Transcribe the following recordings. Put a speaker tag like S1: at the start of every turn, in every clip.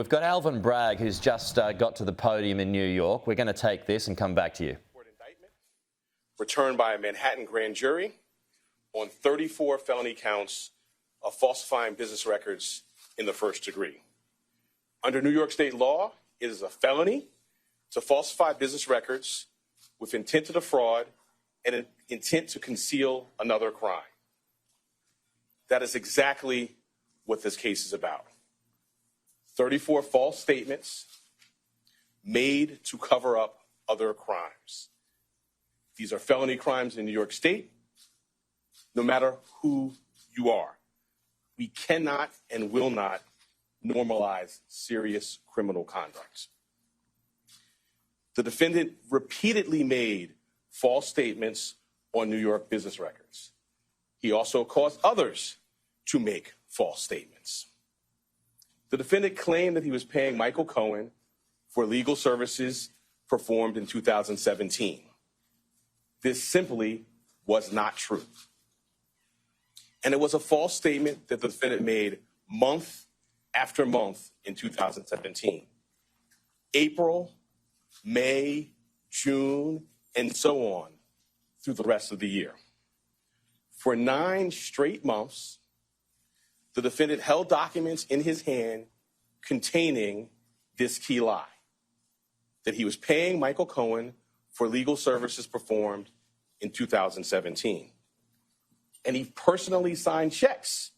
S1: We've got Alvin Bragg, who's just got to the podium in New York. We're going to take this and come back to you.
S2: Indictment returned by a Manhattan grand jury on 34 felony counts of falsifying business records in the first degree. Under New York State law, it is a felony to falsify business records with intent to defraud and an intent to conceal another crime. That is exactly what this case is about. 34 false statements made to cover up other crimes. These are felony crimes in New York State, no matter who you are. We cannot and will not normalize serious criminal conduct. The defendant repeatedly made false statements on New York business records. He also caused others to make false statements. The defendant claimed that he was paying Michael Cohen for legal services performed in 2017. This simply was not true. And it was a false statement that the defendant made month after month in 2017. April, May, June, and so on through the rest of the year. For 9 straight months, the defendant held documents in his hand containing this key lie, that he was paying Michael Cohen for legal services performed in 2017. And he personally signed checks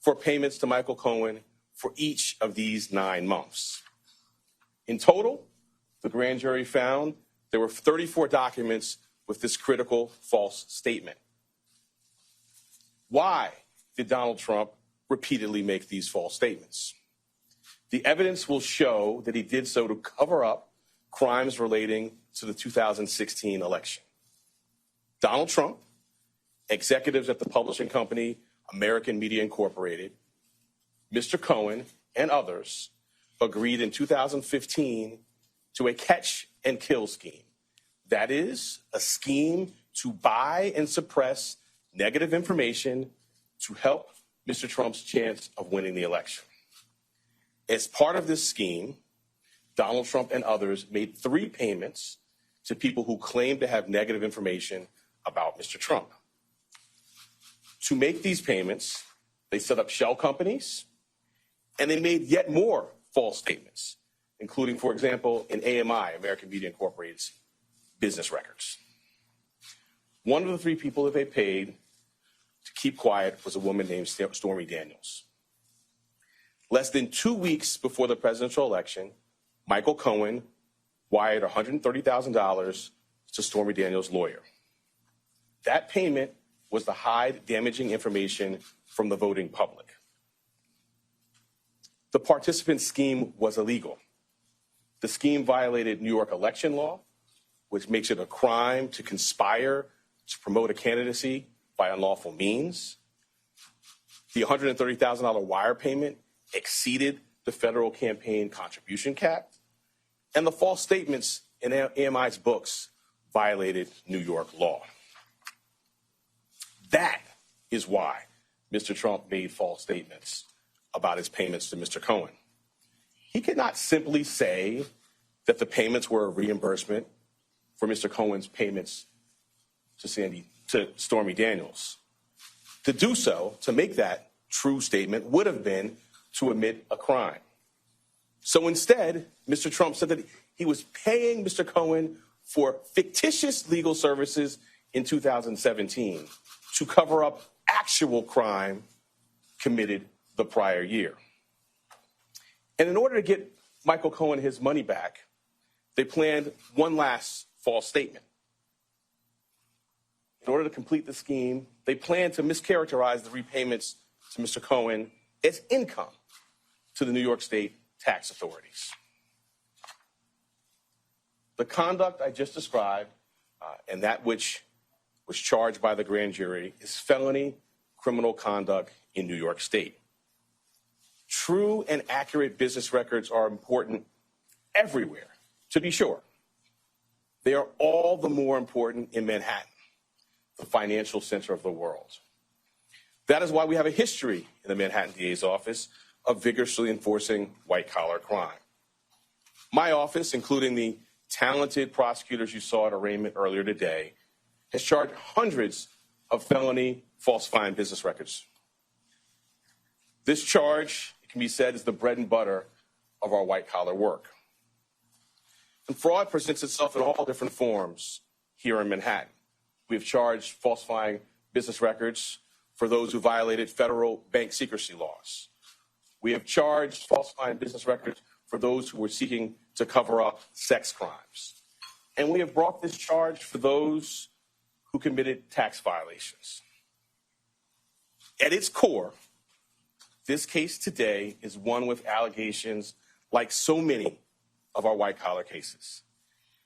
S2: for payments to Michael Cohen for each of these 9 months. In total, the grand jury found there were 34 documents with this critical false statement. Why did Donald Trump repeatedly make these false statements? The evidence will show that he did so to cover up crimes relating to the 2016 election. Donald Trump, executives at the publishing company American Media Incorporated, Mr. Cohen, and others agreed in 2015 to a catch and kill scheme. That is, a scheme to buy and suppress negative information to help Mr. Trump's chance of winning the election. As part of this scheme, Donald Trump and others made 3 payments to people who claimed to have negative information about Mr. Trump. To make these payments, they set up shell companies, and they made yet more false statements, including, for example, in AMI, American Media Incorporated's business records. One of the 3 people that they paid to keep quiet was a woman named Stormy Daniels. Less than 2 weeks before the presidential election, Michael Cohen wired $130,000 to Stormy Daniels' lawyer. That payment was to hide damaging information from the voting public. The participant scheme was illegal. The scheme violated New York election law, which makes it a crime to conspire to promote a candidacy by unlawful means. The $130,000 wire payment exceeded the federal campaign contribution cap, and the false statements in AMI's books violated New York law. That is why Mr. Trump made false statements about his payments to Mr. Cohen. He could not simply say that the payments were a reimbursement for Mr. Cohen's payments to Stormy Daniels. To do so, to make that true statement, would have been to admit a crime. So instead, Mr. Trump said that he was paying Mr. Cohen for fictitious legal services in 2017 to cover up actual crime committed the prior year. And in order to get Michael Cohen his money back, they planned one last false statement. In order to complete the scheme, they planned to mischaracterize the repayments to Mr. Cohen as income to the New York State tax authorities. The conduct I just described and that which was charged by the grand jury is felony criminal conduct in New York State. True and accurate business records are important everywhere, to be sure. They are all the more important in Manhattan, the financial center of the world. That is why we have a history in the Manhattan DA's office of vigorously enforcing white-collar crime. My office, including the talented prosecutors you saw at arraignment earlier today, has charged hundreds of felony falsifying business records. This charge, it can be said, is the bread and butter of our white-collar work. And fraud presents itself in all different forms here in Manhattan. We have charged falsifying business records for those who violated federal bank secrecy laws. We have charged falsifying business records for those who were seeking to cover up sex crimes. And we have brought this charge for those who committed tax violations. At its core, this case today is one with allegations like so many of our white-collar cases.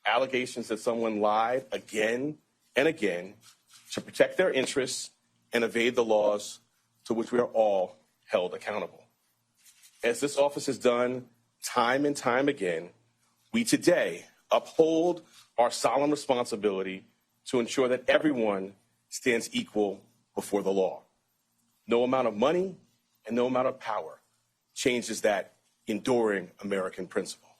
S2: Allegations that someone lied again and again to protect their interests and evade the laws to which we are all held accountable. As this office has done time and time again, we today uphold our solemn responsibility to ensure that everyone stands equal before the law. No amount of money and no amount of power changes that enduring American principle.